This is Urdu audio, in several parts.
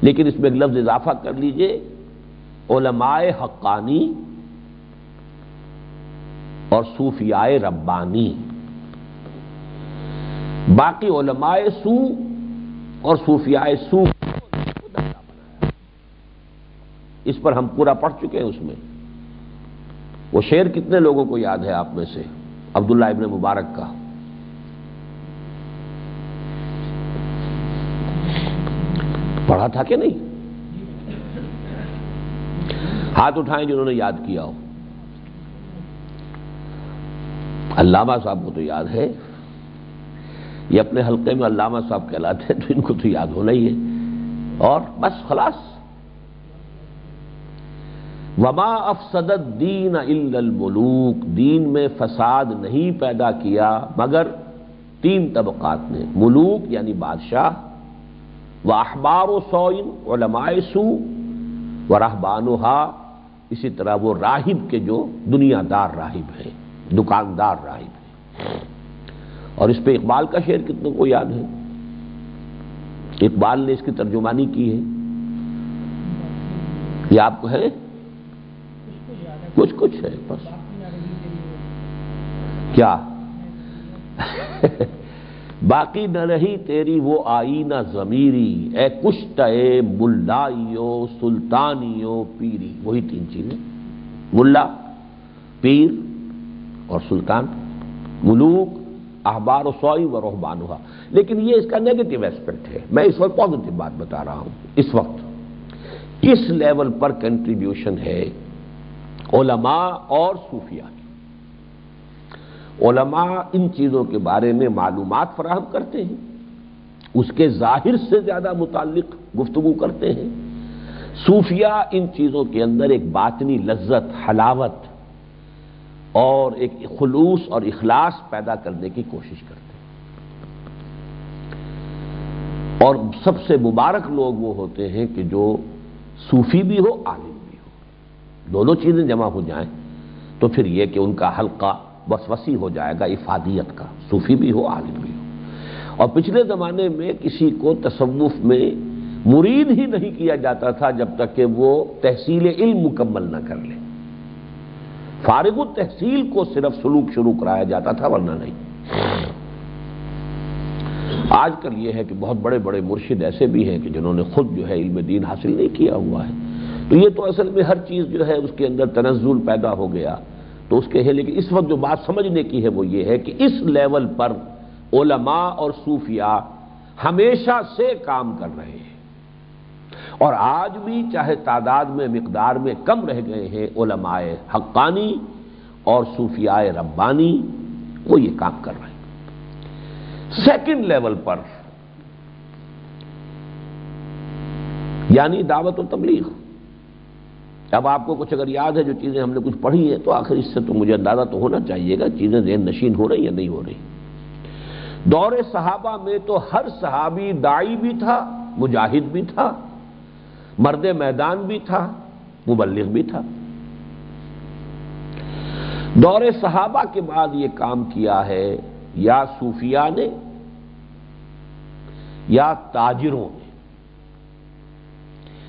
لیکن اس میں ایک لفظ اضافہ کر لیجئے، علماء حقانی اور صوفیاء ربانی۔ باقی علماء سو اور صوفیاء سو اس پر ہم پورا پڑھ چکے ہیں۔ اس میں وہ شعر کتنے لوگوں کو یاد ہے آپ میں سے؟ عبداللہ ابن مبارک کا، پڑھا تھا کہ نہیں؟ ہاتھ اٹھائیں جنہوں نے یاد کیا ہو۔ علامہ صاحب کو تو یاد ہے، یہ اپنے حلقے میں علامہ صاحب کہلاتے ہیں تو ان کو تو یاد ہونا ہی ہے، اور بس خلاص۔ وما افسد الدین الا الملوک، دین میں فساد نہیں پیدا کیا مگر تین طبقات نے، ملوک یعنی بادشاہ، واحبار سوء علماء سو، ورہبانھا اسی طرح وہ راہب کے جو دنیا دار راہب ہیں، دکاندار راہب ہیں۔ اور اس پہ اقبال کا شعر کتنوں کو یاد ہے؟ اقبال نے اس کی ترجمانی کی ہے، یہ آپ کو ہے؟ کچھ ہے بس کیا باقی نہ رہی تیری وہ آئینہ ضمیری، اے کشتہ ملائیو سلطانیو پیری۔ وہی تین چیزیں، ملا، پیر اور سلطان، ملوک، احبار و سوئی و رہبانھا۔ لیکن یہ اس کا نیگیٹو ایسپیکٹ ہے، میں اس وقت پازیٹو بات بتا رہا ہوں۔ اس وقت کس لیول پر کنٹریبیوشن ہے علماء اور صوفیاء کی؟ علماء ان چیزوں کے بارے میں معلومات فراہم کرتے ہیں، اس کے ظاہر سے زیادہ متعلق گفتگو کرتے ہیں۔ صوفیاء ان چیزوں کے اندر ایک باطنی لذت، حلاوت اور ایک خلوص اور اخلاص پیدا کرنے کی کوشش کرتے ہیں۔ اور سب سے مبارک لوگ وہ ہوتے ہیں کہ جو صوفی بھی ہو، عالم بھی ہو، دونوں چیزیں جمع ہو جائیں تو پھر یہ کہ ان کا حلقہ بس وسیع ہو جائے گا افادیت کا، صوفی بھی ہو، عالم بھی ہو۔ اور پچھلے زمانے میں کسی کو تصوف میں مرید ہی نہیں کیا جاتا تھا جب تک کہ وہ تحصیل علم مکمل نہ کر لے، فارغ التحصیل کو صرف سلوک شروع کرایا جاتا تھا، ورنہ نہیں۔ آج کل یہ ہے کہ بہت بڑے بڑے مرشد ایسے بھی ہیں کہ جنہوں نے خود جو ہے علم دین حاصل نہیں کیا ہوا ہے، تو یہ تو اصل میں ہر چیز جو ہے اس کے اندر تنزل پیدا ہو گیا تو اس کے ہے۔ لیکن اس وقت جو بات سمجھنے کی ہے وہ یہ ہے کہ اس لیول پر علماء اور صوفیاء ہمیشہ سے کام کر رہے ہیں، اور آج بھی چاہے تعداد میں مقدار میں کم رہ گئے ہیں علماء حقانی اور صوفیاء ربانی، وہ یہ کام کر رہے ہیں۔ سیکنڈ لیول پر یعنی دعوت و تبلیغ۔ اب آپ کو کچھ اگر یاد ہے جو چیزیں ہم نے کچھ پڑھی ہیں تو آخر اس سے تو مجھے اندازہ تو ہونا چاہیے گا چیزیں ذہن نشین ہو رہی یا نہیں ہو رہی۔ دور صحابہ میں تو ہر صحابی داعی بھی تھا، مجاہد بھی تھا، مرد میدان بھی تھا، مبلغ بھی تھا۔ دور صحابہ کے بعد یہ کام کیا ہے یا صوفیاء نے یا تاجروں نے۔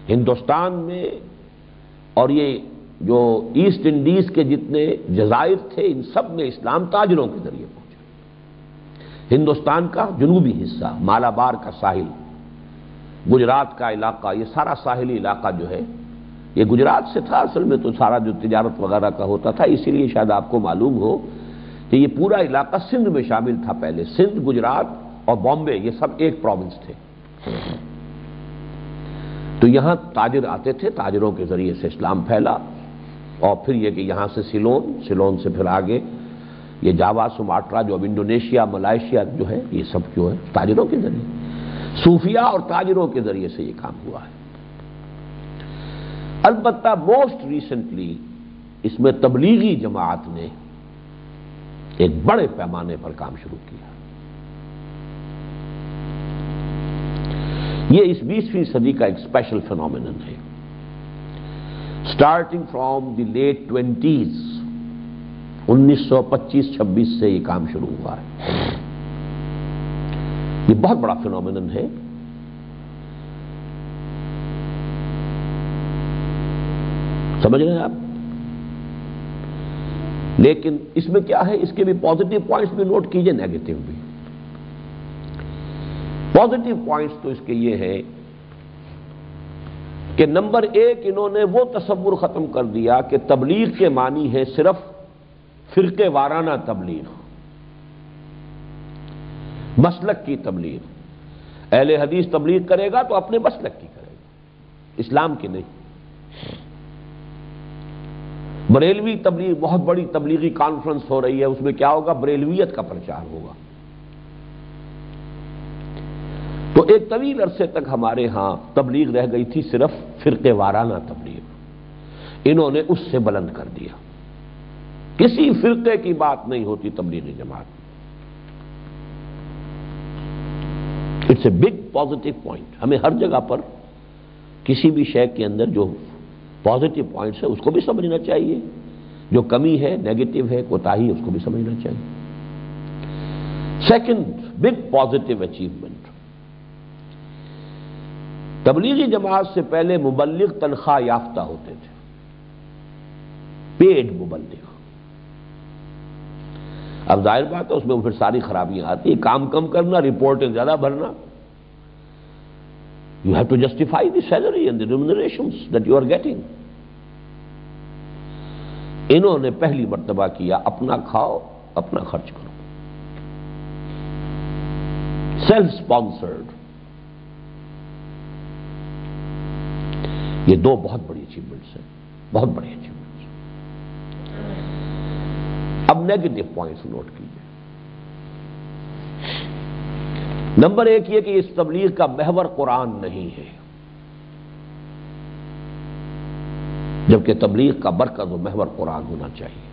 ہندوستان میں اور یہ جو ایسٹ انڈیز کے جتنے جزائر تھے ان سب میں اسلام تاجروں کے ذریعے پہنچا۔ ہندوستان کا جنوبی حصہ، مالابار کا ساحل، گجرات کا علاقہ، یہ سارا ساحلی علاقہ جو ہے یہ گجرات سے تھا اصل میں، تو سارا جو تجارت وغیرہ کا ہوتا تھا، اسی لیے شاید آپ کو معلوم ہو کہ یہ پورا علاقہ سندھ میں شامل تھا پہلے۔ سندھ، گجرات اور بامبے یہ سب ایک پروونس تھے۔ تو یہاں تاجر آتے تھے، تاجروں کے ذریعے سے اسلام پھیلا، اور پھر یہ کہ یہاں سے سیلون سے پھر آگے یہ جاوا، سماٹرا جو اب انڈونیشیا، ملائیشیا جو ہے، یہ سب جو ہے تاجروں کے ذریعے، صوفیاء اور تاجروں کے ذریعے سے یہ کام ہوا ہے۔ البتہ موسٹ ریسنٹلی اس میں تبلیغی جماعت نے ایک بڑے پیمانے پر کام شروع کیا۔ یہ اس 20ویں صدی کا ایک اسپیشل فینومینن ہے۔ Starting from the late 20s، 1925-26 سے یہ کام شروع ہوا ہے۔ یہ بہت بڑا فینومینن ہے۔ سمجھ رہے ہیں آپ؟ لیکن اس میں کیا ہے، اس کے بھی پازیٹیو پوائنٹس بھی نوٹ کیجئے، نیگیٹو بھی۔ پازیٹیو پوائنٹس تو اس کے یہ ہے کہ نمبر ایک، انہوں نے وہ تصور ختم کر دیا کہ تبلیغ کے معنی ہے صرف فرقے وارانہ تبلیغ، مسلک کی تبلیغ۔ اہل حدیث تبلیغ کرے گا تو اپنے مسلک کی کرے گا، اسلام کی نہیں۔ بریلوی تبلیغ، بہت بڑی تبلیغی کانفرنس ہو رہی ہے، اس میں کیا ہوگا؟ بریلویت کا پرچار ہوگا۔ تو ایک طویل عرصے تک ہمارے ہاں تبلیغ رہ گئی تھی صرف فرقے وارانہ تبلیغ، انہوں نے اس سے بلند کر دیا، کسی فرقے کی بات نہیں ہوتی تبلیغی جماعت میں۔ It's a big positive point. ہمیں ہر جگہ پر کسی بھی شے کے اندر جو پازیٹیو پوائنٹس ہے اس کو بھی سمجھنا چاہیے، جو کمی ہے، نیگیٹو ہے، کوتاہی، اس کو بھی سمجھنا چاہیے۔ Second big positive achievement, Tablighi Jamaat سے پہلے مبلغ تنخواہ یافتہ ہوتے تھے، پیڈ مبلغ۔ اب ظاہر بات ہے اس میں پھر ساری خرابیاں آتی ہیں، کام کم کرنا، رپورٹیں زیادہ بھرنا۔ You have to justify the salary and the remunerations that you are getting. انہوں نے پہلی مرتبہ کیا اپنا کھاؤ اپنا خرچ کرو، سیلف سپانسرڈ۔ یہ دو بہت بڑی اچیومنٹس ہیں، بہت بڑی اچیومنٹس۔ اب نیگیٹو پوائنٹس نوٹ کیجیے۔ نمبر ایک یہ کہ اس تبلیغ کا محور قرآن نہیں ہے، جبکہ تبلیغ کا مرکز و محور قرآن ہونا چاہیے۔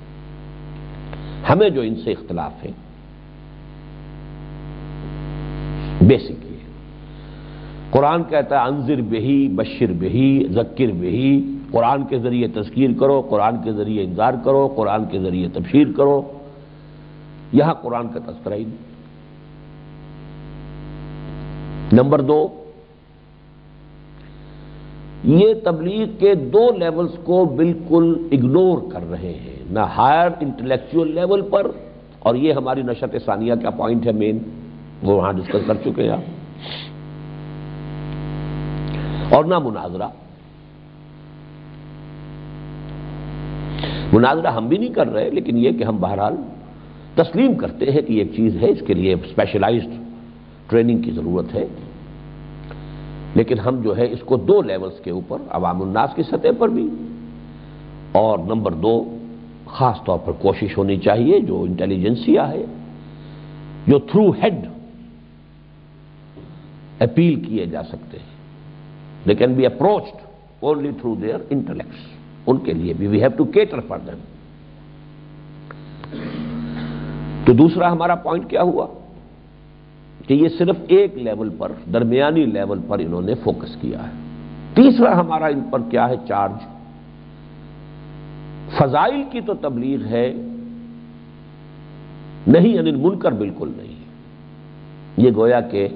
ہمیں جو ان سے اختلاف ہے بیسک یہ، قرآن کہتا ہے انذر بہی بشر بہی ذکر بہی، قرآن کے ذریعے تذکیر کرو، قرآن کے ذریعے انذار کرو، قرآن کے ذریعے تبشیر کرو۔ یہاں قرآن کا تذکرہ ہی نہیں۔ نمبر دو، یہ تبلیغ کے دو لیولز کو بالکل اگنور کر رہے ہیں، نہ ہائر انٹلیکچوئل لیول پر، اور یہ ہماری نشست ثانیہ کا پوائنٹ ہے مین، وہ وہاں ڈسکس کر چکے ہیں، اور نہ مناظرہ۔ مناظرہ ہم بھی نہیں کر رہے، لیکن یہ کہ ہم بہرحال تسلیم کرتے ہیں کہ یہ ایک چیز ہے، اس کے لیے اسپیشلائزڈ ٹریننگ کی ضرورت ہے، لیکن ہم جو ہے اس کو دو لیولز کے اوپر، عوام الناس کی سطح پر بھی، اور نمبر دو خاص طور پر کوشش ہونی چاہیے جو انٹیلیجنسیا ہے، جو تھرو ہیڈ اپیل کیے جا سکتے ہیں، they can be approached only through their intellects، ان کے لیے بھی we have to cater for them۔ تو دوسرا ہمارا پوائنٹ کیا ہوا کہ یہ صرف ایک لیول پر، درمیانی لیول پر انہوں نے فوکس کیا ہے۔ تیسرا ہمارا ان پر کیا ہے چارج، فضائل کی تو تبلیغ ہے، نہیں عن المنکر بالکل نہیں۔ یہ گویا کہ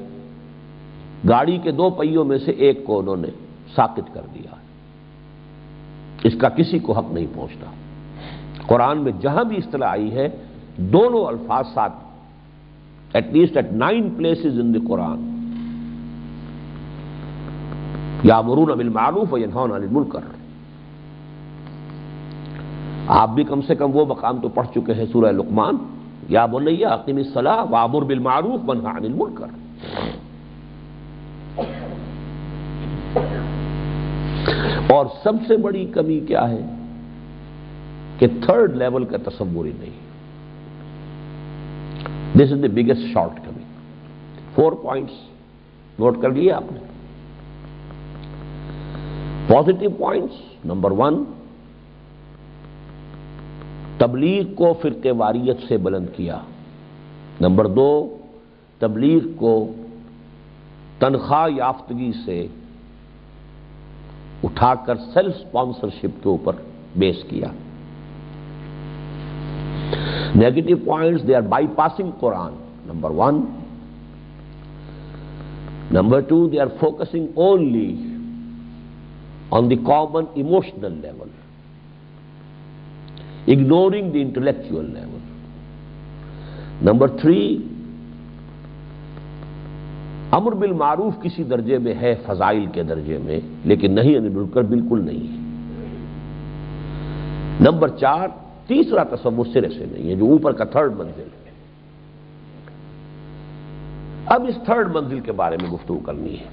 گاڑی کے دو پہیوں میں سے ایک کو انہوں نے ساقط کر دیا ہے، اس کا کسی کو حق نہیں پہنچتا۔ قرآن میں جہاں بھی اصطلاح آئی ہے دونوں الفاظ ساتھ، at least at 9 places in the Quran، یامرون بالمعروف وینہون عن المنکر۔ آپ بھی کم سے کم وہ مقام تو پڑھ چکے ہیں سورہ لقمان، یا بنی اقم الصلاۃ وامر بالمعروف وانہی عن المنکر۔ اور سب سے بڑی کمی کیا ہے کہ تھرڈ لیول کا تصور ہی نہیں۔ This is the biggest shortcoming. 4 points note کر لیے آپ نے۔ پازیٹیو پوائنٹس، نمبر 1، تبلیغ کو فرقے واریت سے بلند کیا۔ نمبر 2، تبلیغ کو تنخواہ یافتگی سے اٹھا کر سیلف سپانسرشپ کے اوپر بیس کیا۔ Negative points, they are bypassing Quran, number 1. Number 2, they are focusing only on the common emotional level. ignoring the intellectual level. Number 3, امر بالمعروف کسی درجے میں ہے، فضائل کے درجے میں، لیکن نہیں عن المنکر بالکل نہیں ہے۔ نمبر 4، تیسرا تصور سرے سے نہیں ہے، جو اوپر کا تھرڈ منزل ہے۔ اب اس تھرڈ منزل کے بارے میں گفتگو کرنی ہے۔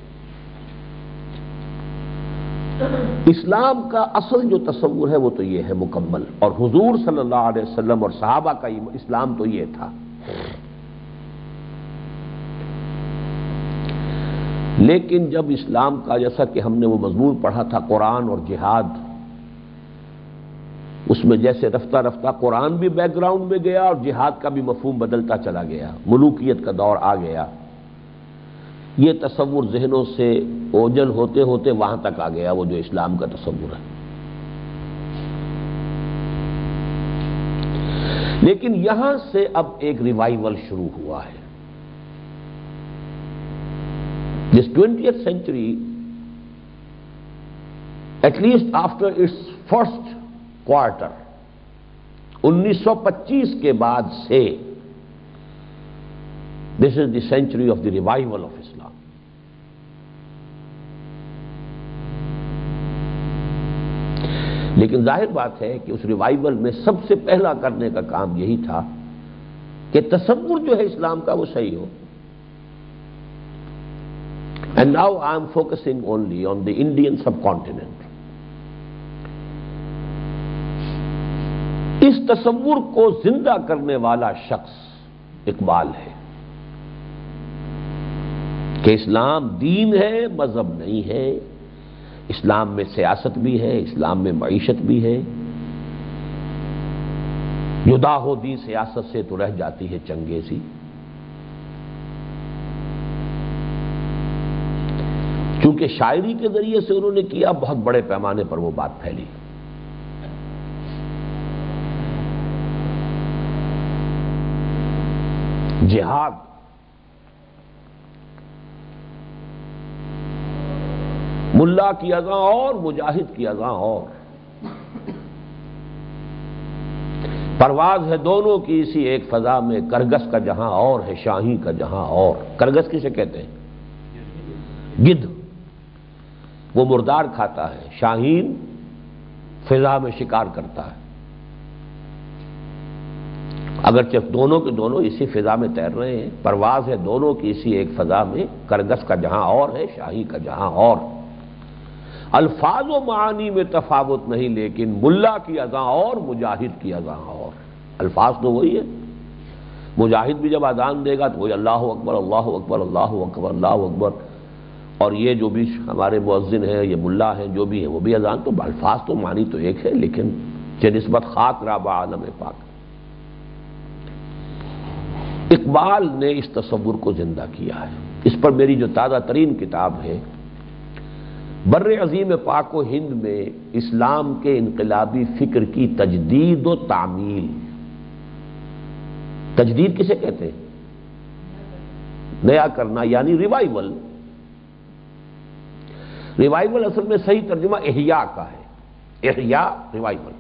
اسلام کا اصل جو تصور ہے وہ تو یہ ہے مکمل، اور حضور صلی اللہ علیہ وسلم اور صحابہ کا اسلام تو یہ تھا۔ لیکن جب اسلام کا، جیسا کہ ہم نے وہ مضمون پڑھا تھا قرآن اور جہاد، اس میں جیسے رفتہ رفتہ قرآن بھی بیک گراؤنڈ میں گیا اور جہاد کا بھی مفہوم بدلتا چلا گیا، ملوکیت کا دور آ گیا، یہ تصور ذہنوں سے اوجل ہوتے ہوتے وہاں تک آ گیا، وہ جو اسلام کا تصور ہے۔ لیکن یہاں سے اب ایک ریوائول شروع ہوا ہے۔ This 20th century, at least after its first quarter, 1925 کے بعد سے this is the century of the revival of Islam. لیکن ظاہر بات ہے کہ اس ریوائول میں سب سے پہلا کرنے کا کام یہی تھا کہ تصور جو ہے اسلام کا وہ صحیح ہو۔ And now I am focusing only on the Indian subcontinent. اس تصور کو زندہ کرنے والا شخص اقبال ہے کہ اسلام دین ہے، مذہب نہیں ہے، اسلام میں سیاست بھی ہے، اسلام میں معیشت بھی ہے، جدا ہو دین سیاست سے تو رہ جاتی ہے چنگیزی۔ چونکہ شاعری کے ذریعے سے انہوں نے کیا، بہت بڑے پیمانے پر وہ بات پھیلی۔ جہاد ملا کی اذاں اور مجاہد کی اذاں اور، پرواز ہے دونوں کی اسی ایک فضا میں، کرگس کا جہاں اور ہے شاہی کا جہاں اور۔ کرگس کسے کہتے ہیں؟ گدھ، وہ مردار کھاتا ہے، شاہین فضا میں شکار کرتا ہے۔ اگرچہ دونوں کے دونوں اسی فضا میں تیر رہے ہیں، پرواز ہے دونوں کی اسی ایک فضا میں، کرگس کا جہاں اور ہے شاہی کا جہاں اور۔ الفاظ و معانی میں تفاوت نہیں، لیکن ملا کی اذاں اور مجاہد کی اذاں اور۔ الفاظ تو وہی ہے، مجاہد بھی جب اذان دے گا تو وہی اللہ اکبر اللہ اکبر اللہ اکبر اللہ اکبر، اور یہ جو بھی ہمارے مؤذن ہیں، یہ ملا ہیں، جو بھی ہیں وہ بھی اذان، تو الفاظ تو معنی تو ایک ہے، لیکن نسبت خاک رابع عالم پاک۔ اقبال نے اس تصور کو زندہ کیا ہے۔ اس پر میری جو تازہ ترین کتاب ہے، بر عظیم پاک و ہند میں اسلام کے انقلابی فکر کی تجدید و تعمیل۔ تجدید کسے کہتے ہیں؟ نیا کرنا، یعنی ریوائول۔ ریوائول اصل میں صحیح ترجمہ احیاء کا ہے، احیاء ریوائول۔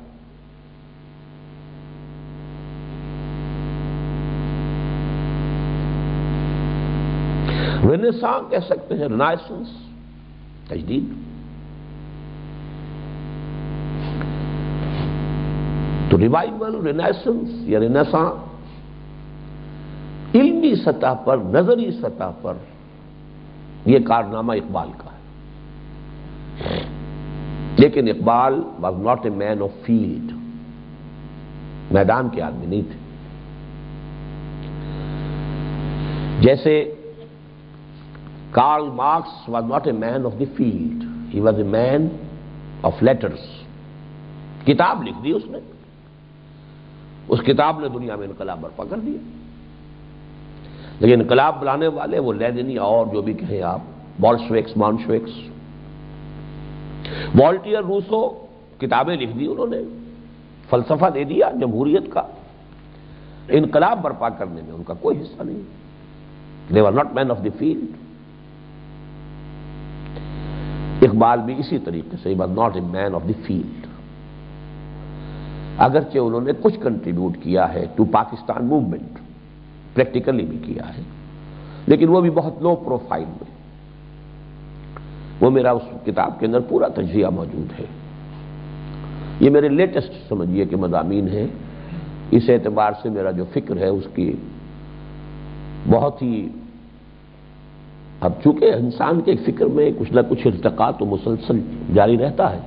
رینیساں کہہ سکتے ہیں، رینائسنس، تجدید۔ تو ریوائول، رینائسنس یا رینیساں علمی سطح پر، نظری سطح پر یہ کارنامہ اقبال کا ہے۔ لیکن Iqbal was not a man of field, میدان کے آدمی نہیں تھے۔ جیسے Karl Marx was not a man of the field, he was a man of letters. کتاب لکھ دی اس نے، اس کتاب نے دنیا میں انقلاب برپا کر دیا۔ لیکن انقلاب بلانے والے وہ لیننی اور جو بھی کہیں آپ، بولشویکس، مانشویکس، والٹیر روسو، کتابیں لکھ دی انہوں نے، فلسفہ دے دیا جمہوریت کا، انقلاب برپا کرنے میں ان کا کوئی حصہ نہیں۔ They were not men of the field. Iqbal بھی اسی طریقے سے he was not a man of the field۔ اگرچہ انہوں نے کچھ کنٹریبیوٹ کیا ہے ٹو پاکستان موومنٹ، پریکٹیکلی بھی کیا ہے، لیکن وہ بھی بہت لو پروفائل میں۔ وہ میرا اس کتاب کے اندر پورا تجزیہ موجود ہے۔ یہ میرے لیٹسٹ سمجھیے کہ مضامین ہیں، اس اعتبار سے میرا جو فکر ہے اس کی بہت ہی، اب چونکہ انسان کے فکر میں کچھ نہ کچھ ارتقاء تو مسلسل جاری رہتا ہے،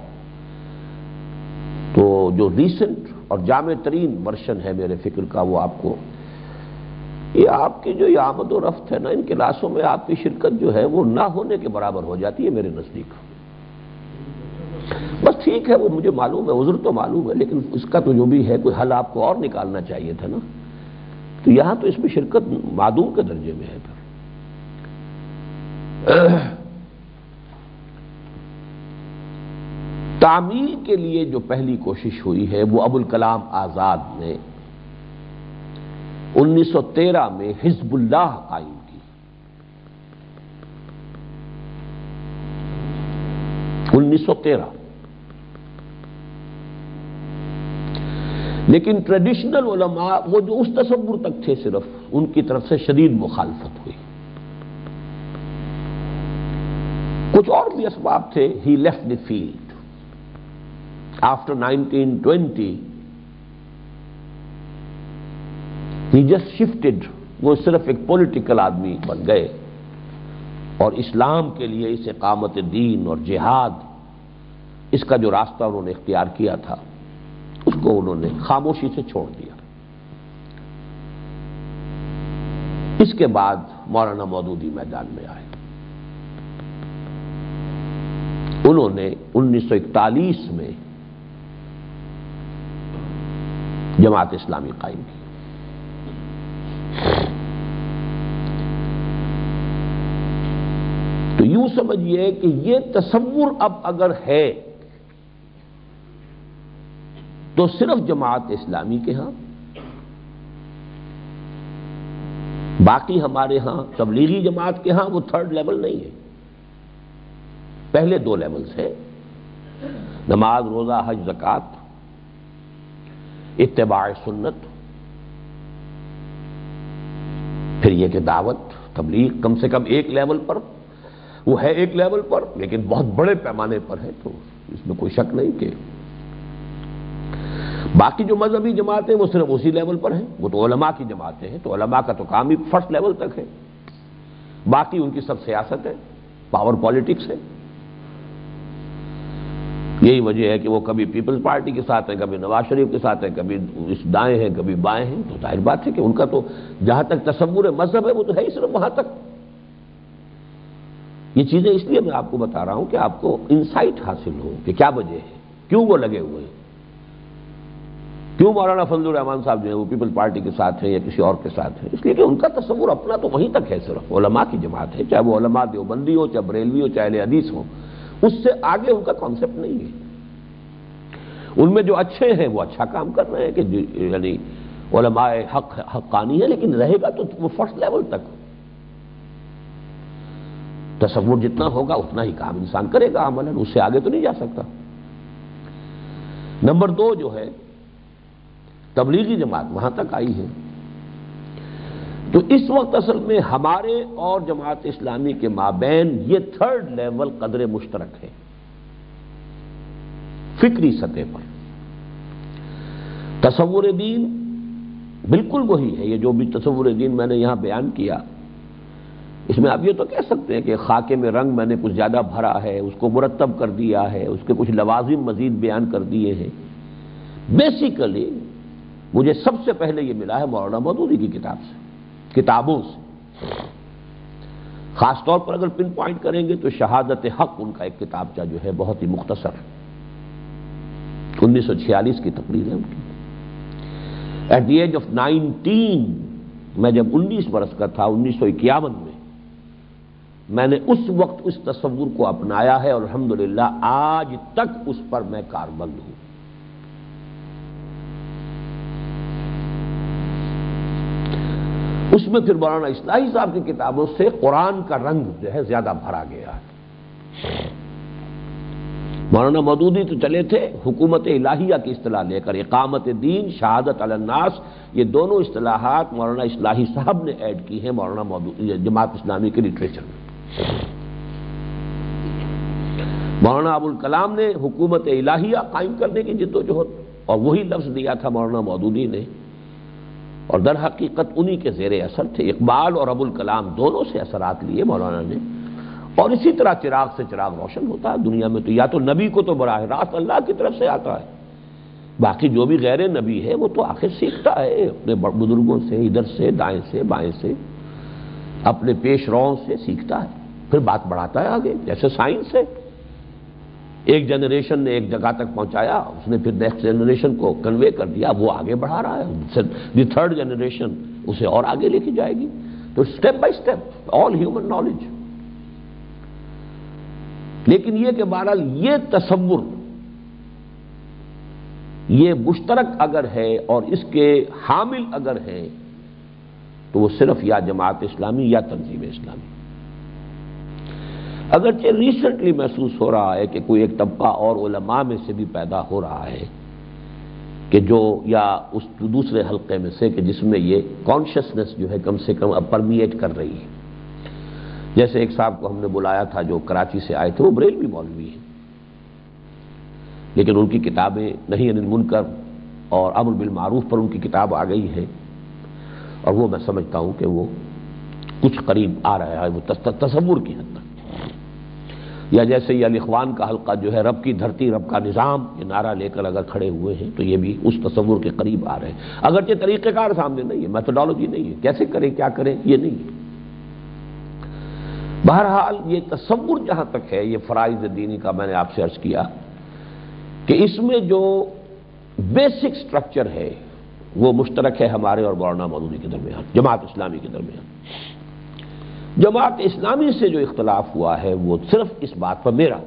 تو جو ریسنٹ اور جامع ترین ورژن ہے میرے فکر کا وہ آپ کو، یہ آپ کی جو آمد و رفت ہے نا ان کلاسوں میں، آپ کی شرکت جو ہے وہ نہ ہونے کے برابر ہو جاتی ہے میرے نزدیک۔ بس ٹھیک ہے، وہ مجھے معلوم ہے، عذر تو معلوم ہے، لیکن اس کا تو جو بھی ہے کوئی حل آپ کو اور نکالنا چاہیے تھا نا۔ تو یہاں تو اس میں شرکت معدوم کے درجے میں ہے۔ تعمیل کے لیے جو پہلی کوشش ہوئی ہے وہ ابوالکلام آزاد نے 1913 میں حزب اللہ قائم کی۔ 1913، لیکن ٹریڈیشنل علماء وہ جو اس تصور تک تھے صرف، ان کی طرف سے شدید مخالفت ہوئی۔ کچھ اور بھی اسباب تھے۔ He left the field after 1920، he just shifted, وہ صرف ایک پولیٹیکل آدمی بن گئے، اور اسلام کے لیے اس اقامت دین اور جہاد، اس کا جو راستہ انہوں نے اختیار کیا تھا اس کو انہوں نے خاموشی سے چھوڑ دیا۔ اس کے بعد مولانا مودودی میدان میں آئے۔ انہوں نے 1941 میں جماعت اسلامی قائم کی۔ تو یوں سمجھیے کہ یہ تصور اب اگر ہے تو صرف جماعت اسلامی کے ہاں، باقی ہمارے ہاں تبلیغی جماعت کے ہاں وہ تھرڈ لیول نہیں ہے، پہلے دو لیولز ہیں: نماز، روزہ، حج، زکوٰۃ، اتباع سنت، پھر یہ کہ دعوت، تبلیغ کم سے کم ایک لیول پر وہ ہے، ایک لیول پر، لیکن بہت بڑے پیمانے پر ہے، تو اس میں کوئی شک نہیں کہ باقی جو مذہبی جماعتیں وہ صرف اسی لیول پر ہیں، وہ تو علماء کی جماعتیں ہیں، تو علماء کا تو کام ہی فرسٹ لیول تک ہے، باقی ان کی سب سیاست ہے، پاور پالیٹکس ہے۔ یہی وجہ ہے کہ وہ کبھی پیپلز پارٹی کے ساتھ ہیں، کبھی نواز شریف کے ساتھ ہیں، کبھی اس دائیں ہیں، کبھی بائیں ہیں، تو ظاہر بات ہے کہ ان کا تو جہاں تک تصور مذہب ہے وہ تو ہے ہی صرف وہاں تک۔ یہ چیزیں اس لیے میں آپ کو بتا رہا ہوں کہ آپ کو انسائٹ حاصل ہو کہ کیا وجہ ہے، کیوں وہ لگے ہوئے ہیں، کیوں مولانا فضل الرحمان صاحب جو ہیں وہ پیپلز پارٹی کے ساتھ ہیں یا کسی اور کے ساتھ ہیں۔ اس لیے کہ ان کا تصور اپنا تو وہیں تک ہے، صرف علماء کی جماعت ہے، چاہے وہ علماء دیوبندی ہو، چاہے بریلوی ہو، چاہے اہل حدیث ہو، اس سے آگے ان کا کانسیپٹ نہیں ہے۔ ان میں جو اچھے ہیں وہ اچھا کام کر رہے ہیں کہ یعنی علماء حق حقانی ہے، لیکن رہے گا تو وہ فرسٹ لیول تک، تصور جتنا ہوگا اتنا ہی کام انسان کرے گا عملاً، اس سے آگے تو نہیں جا سکتا۔ نمبر دو جو ہے تبلیغی جماعت وہاں تک آئی ہے، تو اس وقت اصل میں ہمارے اور جماعت اسلامی کے مابین یہ تھرڈ لیول قدر مشترک ہے فکری سطح پر۔ تصور دین بالکل وہی ہے، یہ جو بھی تصور دین میں نے یہاں بیان کیا، اس میں آپ یہ تو کہہ سکتے ہیں کہ خاکے میں رنگ میں نے کچھ زیادہ بھرا ہے، اس کو مرتب کر دیا ہے، اس کے کچھ لوازم مزید بیان کر دیے ہیں۔ بیسیکلی مجھے سب سے پہلے یہ ملا ہے مولانا مودودی کی کتابوں سے، خاص طور پر اگر پن پوائنٹ کریں گے تو شہادت حق ان کا ایک کتابچہ جو ہے بہت ہی مختصر، 1946 کی تقریر ہے ان کی۔ ایٹ دی ایج آف 19، میں جب 19 برس کا تھا 1951 میں نے اس وقت اس تصور کو اپنایا ہے، اور الحمدللہ آج تک اس پر میں کاربند ہوں۔ اس میں پھر مولانا اصلاحی صاحب کی کتابوں سے قرآن کا رنگ جو ہے زیادہ بھرا گیا ہے۔ مولانا مودودی تو چلے تھے حکومت الہیہ کی اصطلاح لے کر، اقامت دین، شہادت علی الناس، یہ دونوں اصطلاحات مولانا اصلاحی صاحب نے ایڈ کی ہیں مولانا مودودی جماعت اسلامی کے لٹریچر میں۔ مولانا ابوالکلام نے حکومت الہیہ قائم کرنے کی جدوجہد، اور وہی لفظ دیا تھا مولانا مودودی نے، اور در حقیقت انہی کے زیر اثر تھے۔ اقبال اور ابوالکلام دونوں سے اثرات لیے مولانا نے، اور اسی طرح چراغ سے چراغ روشن ہوتا ہے دنیا میں، تو یا تو نبی کو تو براہ راست اللہ کی طرف سے آتا ہے، باقی جو بھی غیر نبی ہے وہ تو آخر سیکھتا ہے اپنے بزرگوں سے، ادھر سے دائیں سے بائیں سے، اپنے پیش روؤں سے سیکھتا ہے، پھر بات بڑھاتا ہے آگے، جیسے سائنس ہے، ایک جنریشن نے ایک جگہ تک پہنچایا، اس نے پھر نیکسٹ جنریشن کو کنوے کر دیا، وہ آگے بڑھا رہا ہے، دی تھرڈ جنریشن اسے اور آگے لے کے جائے گی، تو step by step all human knowledge. لیکن یہ کہ بہرحال یہ تصور یہ مشترک اگر ہے اور اس کے حامل اگر ہیں تو وہ صرف یا جماعت اسلامی یا تنظیم اسلامی۔ اگرچہ ریسنٹلی محسوس ہو رہا ہے کہ کوئی ایک طبقہ اور علماء میں سے بھی پیدا ہو رہا ہے کہ جو یا اس دوسرے حلقے میں سے کہ جس میں یہ کانشسنس جو ہے کم سے کم اب پرمیٹ کر رہی ہے، جیسے ایک صاحب کو ہم نے بلایا تھا جو کراچی سے آئے تھے، وہ بریلوی مولوی ہیں، لیکن ان کی کتابیں نہی عن المنکر اور امر بالمعروف پر ان کی کتاب آ گئی ہے، اور وہ میں سمجھتا ہوں کہ وہ کچھ قریب آ رہا ہے وہ تصور کی حد تک، یا جیسے یہ الاخوان کا حلقہ جو ہے رب کی دھرتی رب کا نظام یہ نعرہ لے کر اگر کھڑے ہوئے ہیں تو یہ بھی اس تصور کے قریب آ رہے ہیں، اگرچہ طریقہ کار سامنے نہیں ہے، میتھڈالوجی نہیں ہے، کیسے کریں کیا کریں یہ نہیں ہے۔ بہرحال یہ تصور جہاں تک ہے یہ فرائض دینی کا، میں نے آپ سے عرض کیا کہ اس میں جو بیسک سٹرکچر ہے وہ مشترک ہے ہمارے اور مولانا مودودی کے درمیان، جماعت اسلامی کے درمیان۔ جماعت اسلامی سے جو اختلاف ہوا ہے وہ صرف اس بات پر میرا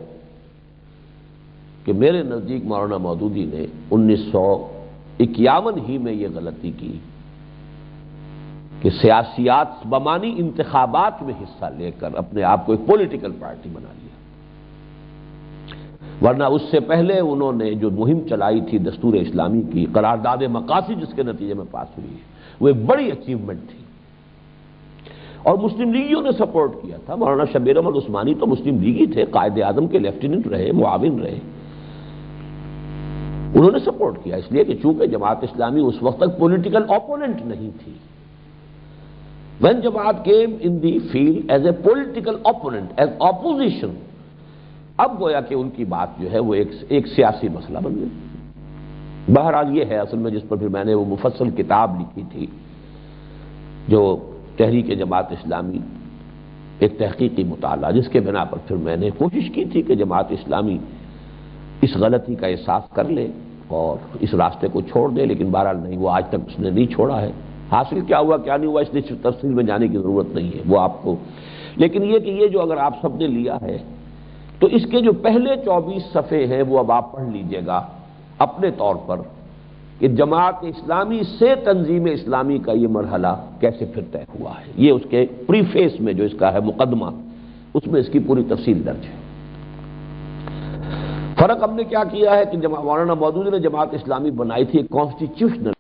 کہ میرے نزدیک مولانا مودودی نے 1951 ہی میں یہ غلطی کی کہ سیاسیات بمانی انتخابات میں حصہ لے کر اپنے آپ کو ایک پولیٹیکل پارٹی بنا لیا، ورنہ اس سے پہلے انہوں نے جو مہم چلائی تھی دستور اسلامی کی، قرارداد مقاصد جس کے نتیجے میں پاس ہوئی ہے، وہ ایک بڑی اچیومنٹ تھی، اور مسلم لیگیوں نے سپورٹ کیا تھا۔ مولانا شبیر احمد عثمانی تو مسلم لیگی تھے، قائد اعظم کے لیفٹیننٹ رہے، معاون رہے، انہوں نے سپورٹ کیا، اس لیے کہ چونکہ جماعت اسلامی اس وقت تک پولیٹیکل اوپوننٹ نہیں تھی۔ When Jamaat came in the field as a political opponent, as opposition، اب گویا کہ ان کی بات جو ہے وہ ایک سیاسی مسئلہ بن گئی۔ بہرحال یہ ہے اصل میں جس پر پھر میں نے وہ مفصل کتاب لکھی تھی جو تحریک جماعت اسلامی، ایک تحقیقی مطالعہ، جس کے بنا پر پھر میں نے کوشش کی تھی کہ جماعت اسلامی اس غلطی کا احساس کر لے اور اس راستے کو چھوڑ دے، لیکن بہرحال نہیں، وہ آج تک اس نے نہیں چھوڑا ہے۔ حاصل کیا ہوا کیا نہیں ہوا اس لیے تفصیل میں جانے کی ضرورت نہیں ہے، وہ آپ کو، لیکن یہ کہ یہ جو اگر آپ سب نے لیا ہے تو اس کے جو پہلے 24 صفحے ہیں وہ اب آپ پڑھ لیجئے گا اپنے طور پر کہ جماعت اسلامی سے تنظیم اسلامی کا یہ مرحلہ کیسے پھر طے ہوا ہے۔ یہ اس کے پریفیس میں جو اس کا ہے مقدمہ، اس میں اس کی پوری تفصیل درج ہے۔ فرق ہم نے کیا کیا ہے کہ مولانا مودودی نے جماعت اسلامی بنائی تھی ایک کانسٹیٹیوشنل